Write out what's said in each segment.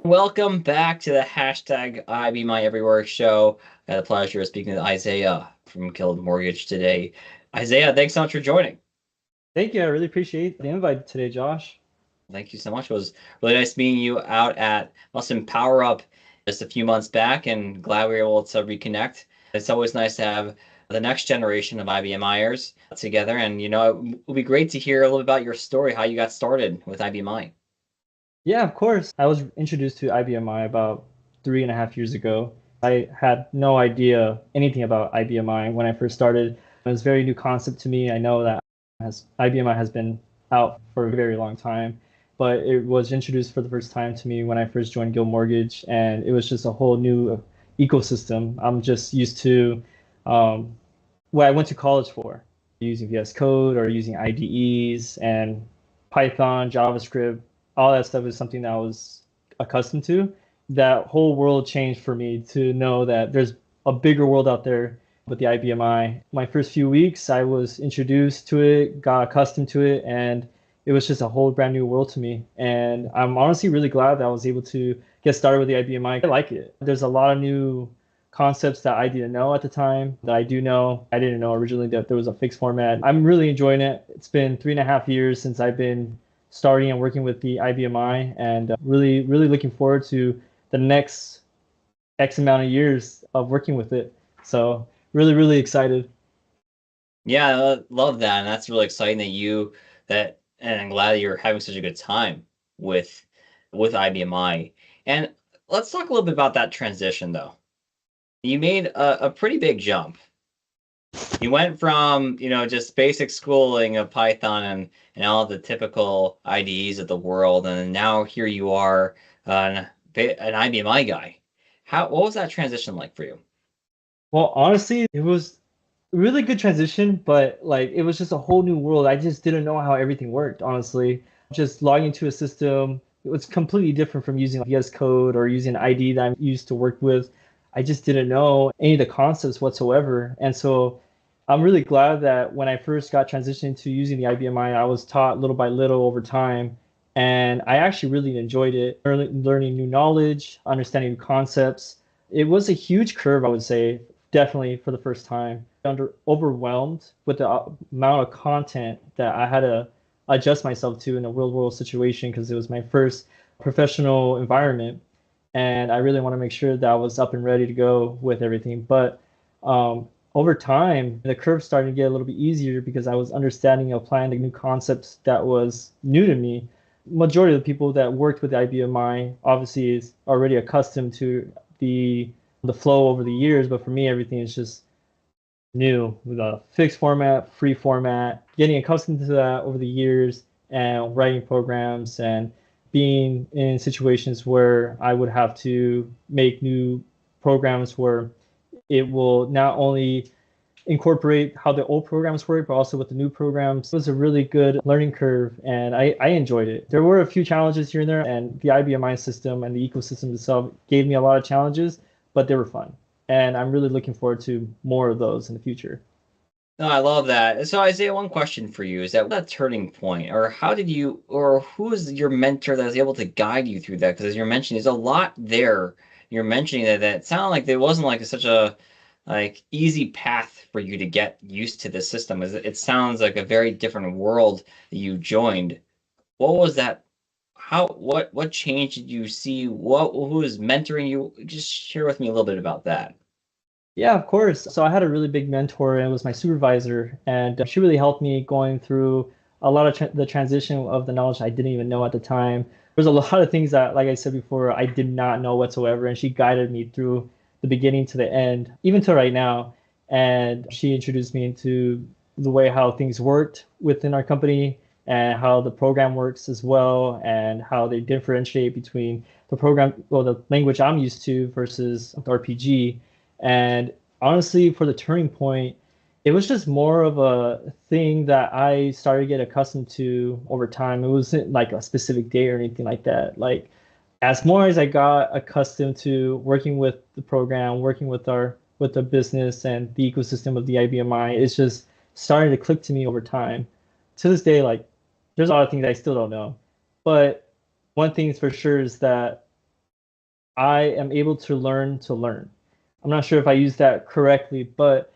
Welcome back to the hashtag I Be My Everywhere show. I had the pleasure of speaking with Isaiah from Guild Mortgage today. Isaiah, thanks so much for joining. Thank you. I really appreciate the invite today, Josh. Thank you so much. It was really nice meeting you out at Muslim Power Up just a few months back, and glad we were able to reconnect. It's always nice to have the next generation of IBMIers together, and it would be great to hear a little bit about your story, how you got started with IBMI. Yeah, of course. I was introduced to IBMI about 3.5 years ago. I had no idea anything about IBMI when I first started. It was a very new concept to me. I know that IBMI has been out for a very long time, but it was introduced for the first time to me when I first joined Guild Mortgage, and it was just a whole new ecosystem. I'm just used to um, what I went to college for, using VS Code or using IDEs and Python, JavaScript, all that stuff is something that I was accustomed to. That whole world changed for me to know that there's a bigger world out there with the IBMI. My first few weeks, I was introduced to it, got accustomed to it, and it was just a whole brand new world to me. And I'm honestly really glad that I was able to get started with the IBMI. I like it. There's a lot of new concepts that I didn't know at the time that I do know. I didn't know originally that there was a fixed format. I'm really enjoying it. It's been 3.5 years since I've been starting and working with the IBMI, and really, really looking forward to the next X amount of years of working with it. So really, really excited. Yeah, I love that, and that's really exciting and I'm glad that you're having such a good time with IBMI. And let's talk a little bit about that transition, though. You made a pretty big jump. You went from, just basic schooling of Python and all the typical IDEs of the world, and now here you are, an IBMI guy. What was that transition like for you? Well, honestly, it was a really good transition, but like it was just a whole new world. I just didn't know how everything worked, honestly. Just logging into a system, it was completely different from using VS Code or using an ID that I'm used to work with. I just didn't know any of the concepts whatsoever. And so I'm really glad that when I first got transitioned to using the IBMI, I was taught little by little over time. And I actually really enjoyed it, learning new knowledge, understanding new concepts. It was a huge curve, I would say, definitely for the first time. Overwhelmed with the amount of content that I had to adjust myself to in a real world situation because it was my first professional environment, and I really want to make sure that I was up and ready to go with everything. But over time, the curve started to get a little bit easier because I was understanding and applying the new concepts that was new to me. Majority of the people that worked with IBMI obviously is already accustomed to the flow over the years, but for me, everything is just new with a fixed format, free format, getting accustomed to that over the years and writing programs and being in situations where I would have to make new programs where it will not only incorporate how the old programs work, but also with the new programs. It was a really good learning curve, and I enjoyed it. There were a few challenges here and there, and the IBMI system and the ecosystem itself gave me a lot of challenges, but they were fun. And I'm really looking forward to more of those in the future. No, I love that. So Isaiah, one question for you is that turning point, or who is your mentor that was able to guide you through that? Because as you're mentioning, there's a lot there. You're mentioning that it sounded like there wasn't like such a easy path for you to get used to the system. It sounds like a very different world that you joined. What was that? What change did you see? Who is mentoring you? Just share with me a little bit about that. Yeah, of course. So I had a really big mentor, and it was my supervisor, and she really helped me going through a lot of the transition of the knowledge I didn't even know at the time. There's a lot of things that, like I said before, I did not know whatsoever, and she guided me through the beginning to the end, even to right now. And she introduced me into the way how things worked within our company and how the program works as well, and how they differentiate between the program, well, the language I'm used to versus the RPG. And honestly, for the turning point, it was just more of a thing that I started to get accustomed to over time. It wasn't like a specific day or anything like that. Like as more as I got accustomed to working with the program, working with the business and the ecosystem of the IBMI, it's just starting to click to me over time. To this day, like there's a lot of things I still don't know. But one thing is for sure is that I am able to learn. I'm not sure if I used that correctly, but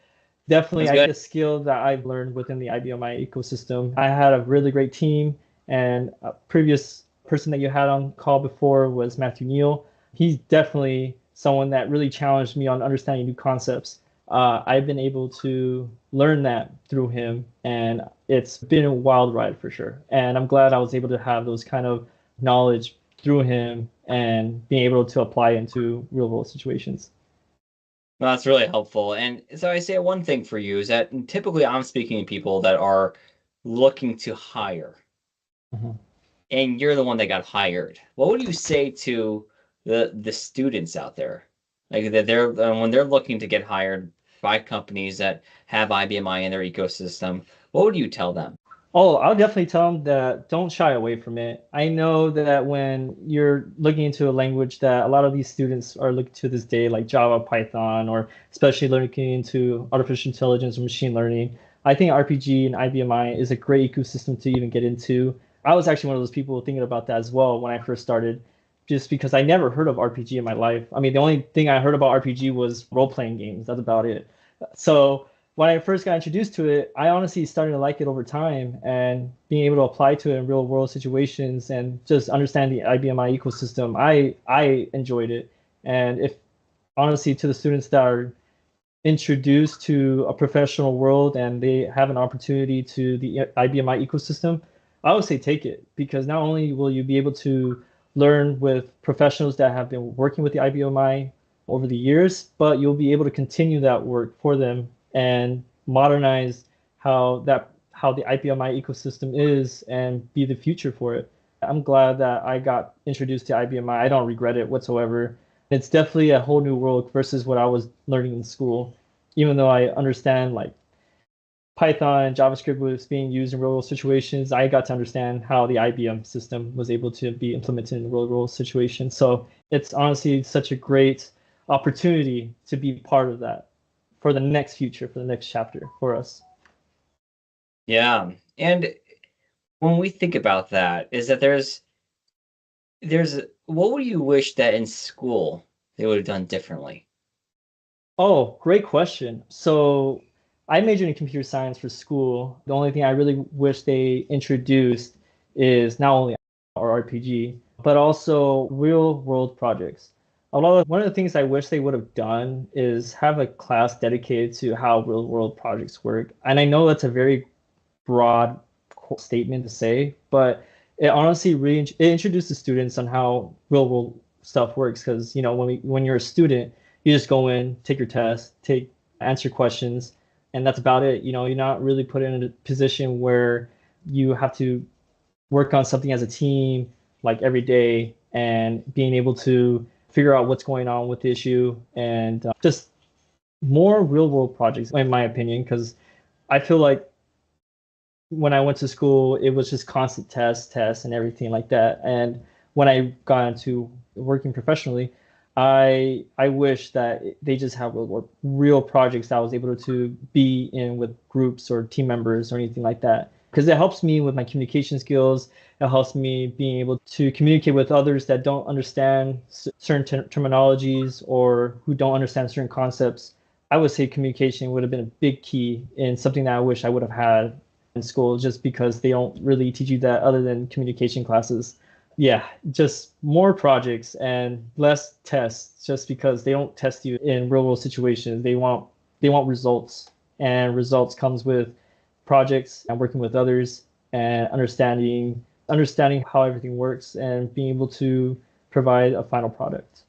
definitely Sounds good. a skill that I've learned within the IBMI ecosystem. I had a really great team, and a previous person that you had on call before was Matthew Neal. He's definitely someone that really challenged me on understanding new concepts. I've been able to learn that through him, and it's been a wild ride for sure. And I'm glad I was able to have those kind of knowledge through him and being able to apply into real world situations. Well, that's really helpful. And so I say one thing for you is that typically I'm speaking to people that are looking to hire, Mhm. and you're the one that got hired. What would you say to the students out there, like that they're when they're looking to get hired by companies that have IBMI in their ecosystem? What would you tell them? Oh, I'll definitely tell them that don't shy away from it. I know that when you're looking into a language that a lot of these students are looking to this day, like Java, Python, or especially looking into artificial intelligence or machine learning, I think RPG and IBMI is a great ecosystem to even get into. I was actually one of those people thinking about that as well when I first started, just because I never heard of RPG in my life. I mean, the only thing I heard about RPG was role-playing games. That's about it. So when I first got introduced to it, I honestly started to like it over time and being able to apply to it in real world situations and just understand the IBMI ecosystem. I enjoyed it. And if honestly to the students that are introduced to a professional world and they have an opportunity to the IBMI ecosystem, I would say take it because not only will you be able to learn with professionals that have been working with the IBMI over the years, but you'll be able to continue that work for them and modernize how the IBMI ecosystem is and be the future for it. I'm glad that I got introduced to IBMI. I don't regret it whatsoever. It's definitely a whole new world versus what I was learning in school. Even though I understand like Python and JavaScript was being used in real world situations, I got to understand how the IBM system was able to be implemented in real world situations. So it's honestly such a great opportunity to be part of that for the next future, for the next chapter for us. Yeah, and when we think about that, is that there's what would you wish that in school they would have done differently? Oh, great question. So I majored in computer science for school. The only thing I really wish they introduced is not only our RPG, but also real world projects. One of the things I wish they would have done is have a class dedicated to how real world projects work. And I know that's a very broad statement to say, but it honestly really it introduces students on how real world stuff works. Because when you're a student, you just go in, take your test, take answer questions, and that's about it. You're not really put in a position where you have to work on something as a team like every day and being able to figure out what's going on with the issue and just more real world projects in my opinion because I feel like when I went to school, it was just constant tests, and everything like that. And when I got into working professionally, I wish that they just have real projects that I was able to be in with groups or team members or anything like that. Because it helps me with my communication skills. It helps me being able to communicate with others that don't understand certain terminologies or who don't understand certain concepts. I would say communication would have been a big key in something that I wish I would have had in school just because they don't really teach you that other than communication classes. Yeah, just more projects and less tests just because they don't test you in real world situations. They want results and results comes with projects and working with others and understanding how everything works and being able to provide a final product.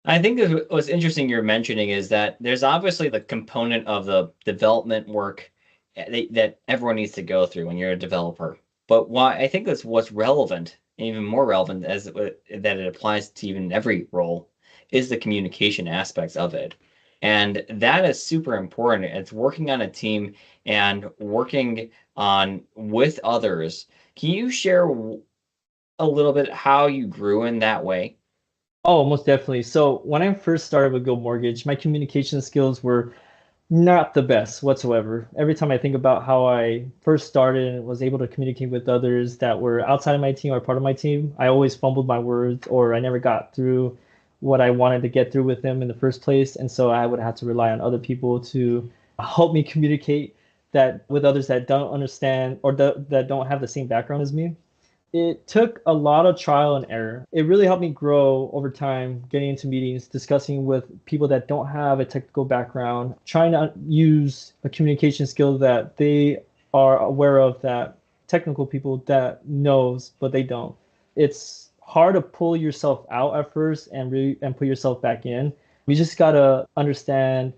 I think what's interesting you're mentioning is that there's obviously the component of the development work that everyone needs to go through when you're a developer. But why I think that's what's relevant, and even more relevant that it applies to even every role, is the communication aspects of it. And that is super important. It's working on a team and working on with others. Can you share a little bit how you grew in that way? Oh, most definitely. So when I first started with Go Mortgage, my communication skills were not the best whatsoever. Every time I think about how I first started and was able to communicate with others that were outside of my team or part of my team, I always fumbled my words or I never got through what I wanted to get through with him in the first place. And so I would have to rely on other people to help me communicate that with others that don't understand or that don't have the same background as me. It took a lot of trial and error. It really helped me grow over time, getting into meetings, discussing with people that don't have a technical background, trying to use a communication skill that they are aware of that technical people that knows, but they don't. It's hard to pull yourself out at first and put yourself back in. You just gotta understand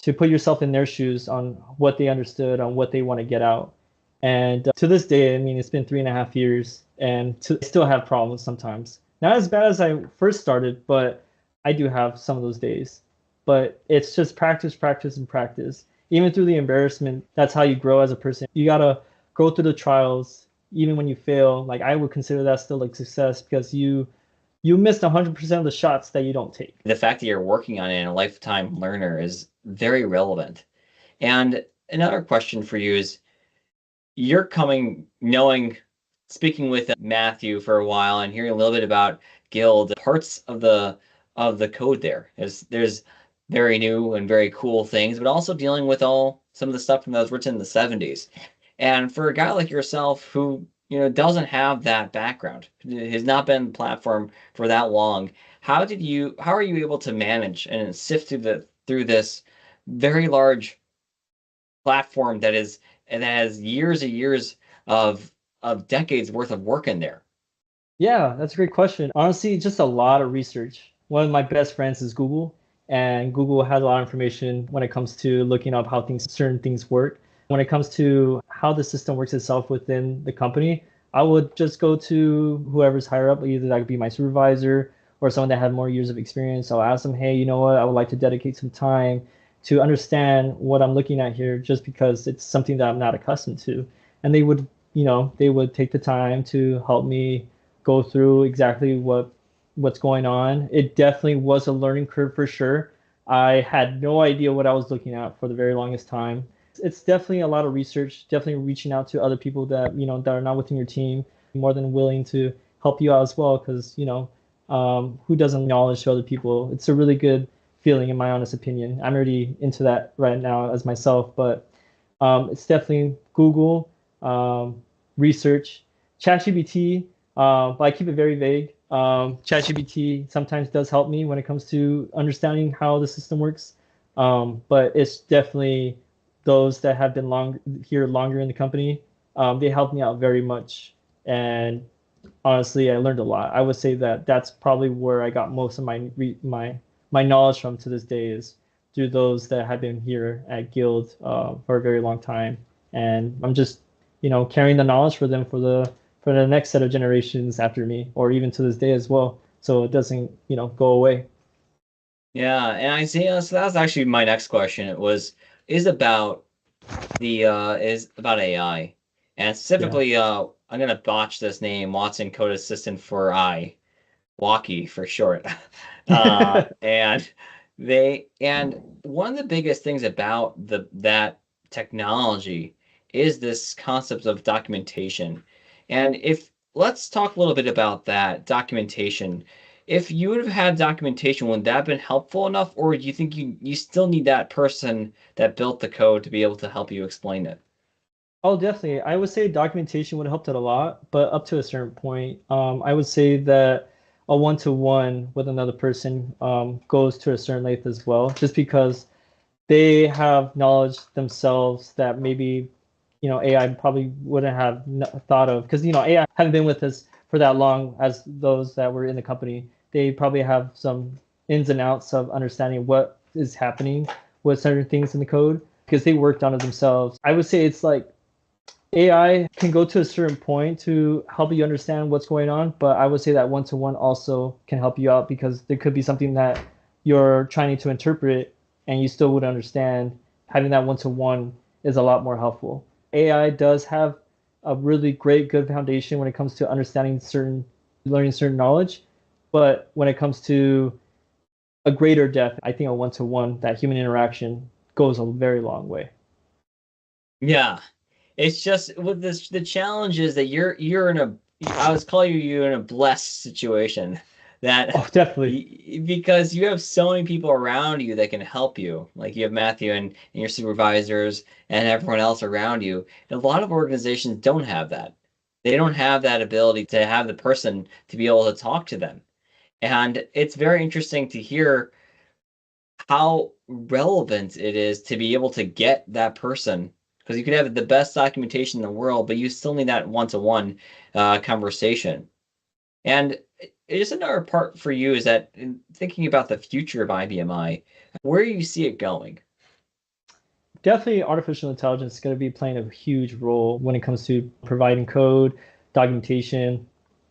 to put yourself in their shoes on what they understood, on what they want to get out. And to this day, I mean, it's been 3.5 years, and still have problems sometimes. Not as bad as I first started, but I do have some of those days. But it's just practice, practice, and practice. Even through the embarrassment, that's how you grow as a person. You gotta go through the trials, even when you fail. Like I would consider that still like success because you missed 100% of the shots that you don't take. The fact that you're working on it and a lifetime learner is very relevant. And another question for you is you're coming knowing speaking with Matthew for a while and hearing a little bit about Guild, parts of the code there is there's very new and very cool things, but also dealing with all some of the stuff from that was written in the 70s. And for a guy like yourself who, doesn't have that background, has not been platform for that long, how are you able to manage and sift through this very large platform that has years and years of decades worth of work in there? Yeah, that's a great question. Honestly, just a lot of research. One of my best friends is Google, and Google has a lot of information when it comes to looking up how certain things work. When it comes to how the system works itself within the company, I would just go to whoever's higher up, either that could be my supervisor or someone that had more years of experience. I'll ask them, hey, you know what? I would like to dedicate some time to understand what I'm looking at here, just because it's something that I'm not accustomed to. And they would take the time to help me go through exactly what's going on. It definitely was a learning curve for sure. I had no idea what I was looking at for the very longest time. It's definitely a lot of research, definitely reaching out to other people that are not within your team, more than willing to help you out as well, because who doesn't knowledge to other people? It's a really good feeling, in my honest opinion. I'm already into that right now as myself, but it's definitely Google, research, ChatGPT, but I keep it very vague. ChatGPT sometimes does help me when it comes to understanding how the system works, but it's definitely those that have been longer in the company. They helped me out very much, and honestly, I learned a lot. I would say that that's probably where I got most of my knowledge from to this day is through those that have been here at Guild for a very long time, and I'm just carrying the knowledge for them for the next set of generations after me, or even to this day as well, so it doesn't go away. Yeah, and Isaiah, so that was actually my next question. It was is about is about AI. And Yeah. specifically I'm gonna botch this name, Watson Code Assistant for I, Walkie for short. And one of the biggest things about that technology is this concept of documentation. And if let's talk a little bit about that documentation. If you would have had documentation, would that have been helpful enough, or do you think you still need that person that built the code to be able to help you explain it? Oh, definitely. I would say documentation would have helped it a lot, but up to a certain point. I would say that a one-to-one with another person goes to a certain length as well, just because they have knowledge themselves that maybe AI probably wouldn't have thought of, because AI haven't been with us for that long as those that were in the company. They probably have some ins and outs of understanding what is happening with certain things in the code because they worked on it themselves. I would say it's like AI can go to a certain point to help you understand what's going on, but I would say that one-to-one also can help you out because there could be something that you're trying to interpret and you still would understand. Having that one-to-one is a lot more helpful. AI does have a really great, good foundation when it comes to learning certain knowledge, but when it comes to a greater depth, I think a one-to-one, that human interaction goes a very long way. Yeah. It's just with the challenge is that you're in a I was calling you in a blessed situation that Oh, definitely. because you have so many people around you that can help you. Like you have Matthew and your supervisors and everyone else around you. And a lot of organizations don't have that. They don't have that ability to have the person to be able to talk to them. And it's very interesting to hear how relevant it is to be able to get that person, because you could have the best documentation in the world, but you still need that one-to-one conversation. And just another part for you is that in thinking about the future of IBMI, where do you see it going? Definitely artificial intelligence is going to be playing a huge role when it comes to providing code, documentation,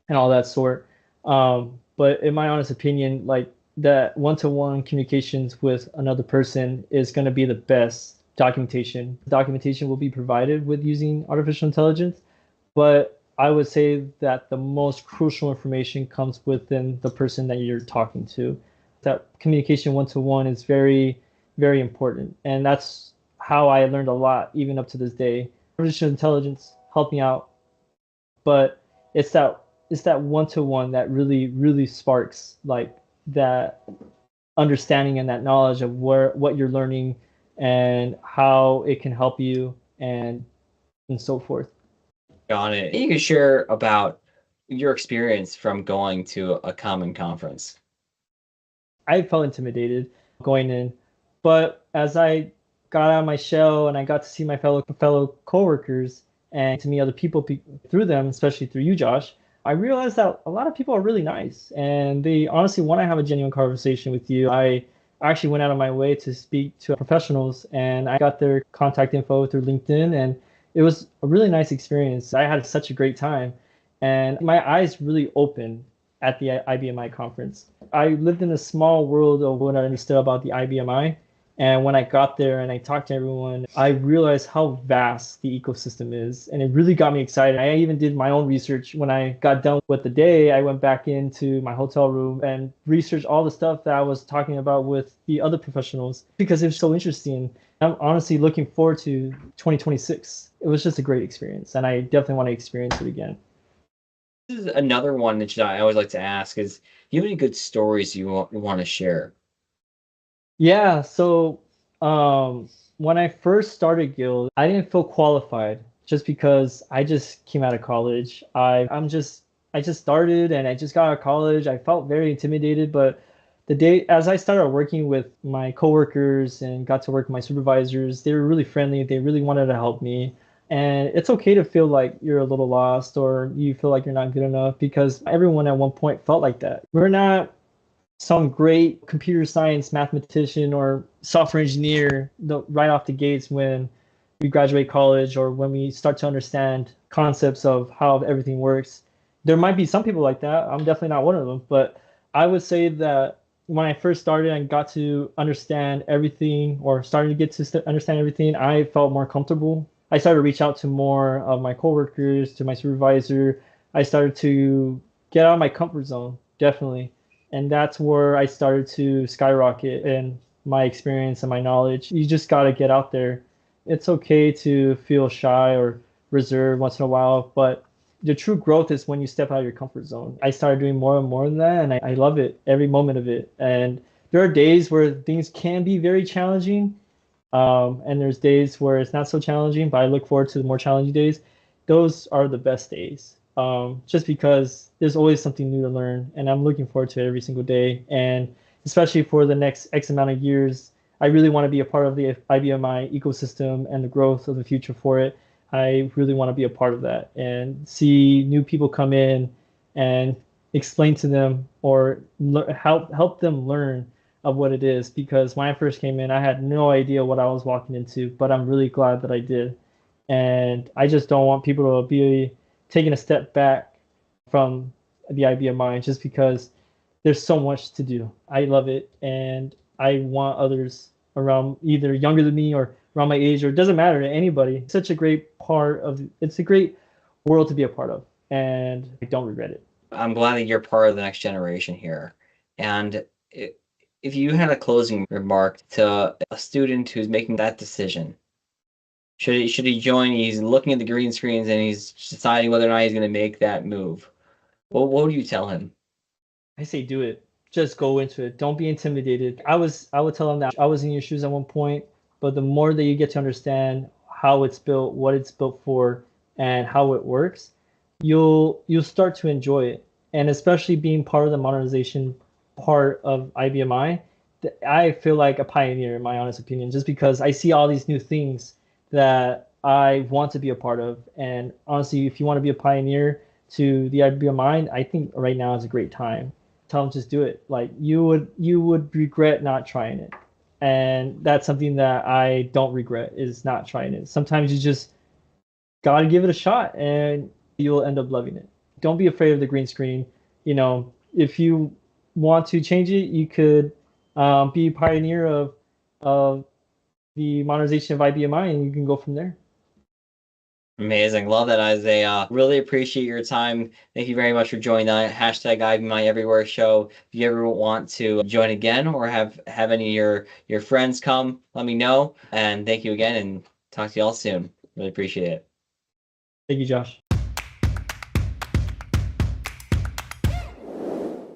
and all that sort. But in my honest opinion, like that one-to-one communications with another person is going to be the best documentation. Documentation will be provided with using artificial intelligence, but I would say that the most crucial information comes within the person that you're talking to. That communication one-to-one is very, very important. And that's how I learned a lot, even up to this day. Artificial intelligence helped me out, but it's that it's that one-to-one that really sparks like that understanding and that knowledge of where what you're learning and how it can help you and so forth. Got it. You can share about your experience from going to a common conference. I felt intimidated going in, but as I got out of my shell and I got to see my fellow coworkers and to meet other people through them, especially through you, Josh, I realized that a lot of people are really nice and they honestly want to have a genuine conversation with you. I actually went out of my way to speak to professionals and I got their contact info through LinkedIn and it was a really nice experience. I had such a great time and my eyes really opened at the IBMI conference. I lived in a small world of what I understood about the IBMI. And when I got there and I talked to everyone, I realized how vast the ecosystem is. And it really got me excited. I even did my own research. When I got done with the day, I went back into my hotel room and researched all the stuff that I was talking about with the other professionals because it was so interesting. I'm honestly looking forward to 2026. It was just a great experience. And I definitely want to experience it again. This is another one that I always like to ask is, do you have any good stories you want to share? Yeah, so when I first started Guild, I didn't feel qualified just because I just came out of college. I just started and I just got out of college. I felt very intimidated, but the day as I started working with my coworkers and got to work with my supervisors, they were really friendly. They really wanted to help me. And it's okay to feel like you're a little lost or you feel like you're not good enough because everyone at one point felt like that. We're not some great computer science mathematician or software engineer right off the gates when we graduate college or when we start to understand concepts of how everything works. There might be some people like that. I'm definitely not one of them, but I would say that when I first started and got to understand everything or started to get to understand everything, I felt more comfortable. I started to reach out to more of my coworkers, to my supervisor. I started to get out of my comfort zone, definitely. And that's where I started to skyrocket in my experience and my knowledge. You just got to get out there. It's okay to feel shy or reserved once in a while, but the true growth is when you step out of your comfort zone. I started doing more and more than that, and I love it, every moment of it. And there are days where things can be very challenging, and there's days where it's not so challenging, but I look forward to the more challenging days. Those are the best days, just because there's always something new to learn, and I'm looking forward to it every single day. And especially for the next X amount of years, I really want to be a part of the IBMI ecosystem and the growth of the future for it. I really want to be a part of that and see new people come in and explain to them or help them learn of what it is because when I first came in, I had no idea what I was walking into, but I'm really glad that I did. And I just don't want people to be taking a step back from the IBMI just because there's so much to do. I love it, and I want others around either younger than me or around my age, or it doesn't matter to anybody. It's such a great part of it's a great world to be a part of, and I don't regret it. I'm glad that you're part of the next generation here. And if you had a closing remark to a student who's making that decision, should he join? He's looking at the green screens and he's deciding whether or not he's going to make that move. What would you tell him? I say do it. Just go into it. Don't be intimidated. I would tell them that I was in your shoes at one point, but the more that you get to understand how it's built, what it's built for, and how it works, you'll start to enjoy it. And especially being part of the modernization part of IBMI, I feel like a pioneer in my honest opinion, just because I see all these new things that I want to be a part of. And honestly, if you want to be a pioneer to the IBMI, I think right now is a great time. Tell them just do it. Like you would regret not trying it. And that's something that I don't regret is not trying it. Sometimes you just gotta give it a shot and you'll end up loving it. Don't be afraid of the green screen. If you want to change it, you could be a pioneer of the modernization of IBMI and you can go from there. Amazing. Love that, Isaiah. Really appreciate your time. Thank you very much for joining the hashtag IBMI Everywhere show. If you ever want to join again or have any of your friends come, let me know. And thank you again and talk to you all soon. Really appreciate it. Thank you, Josh.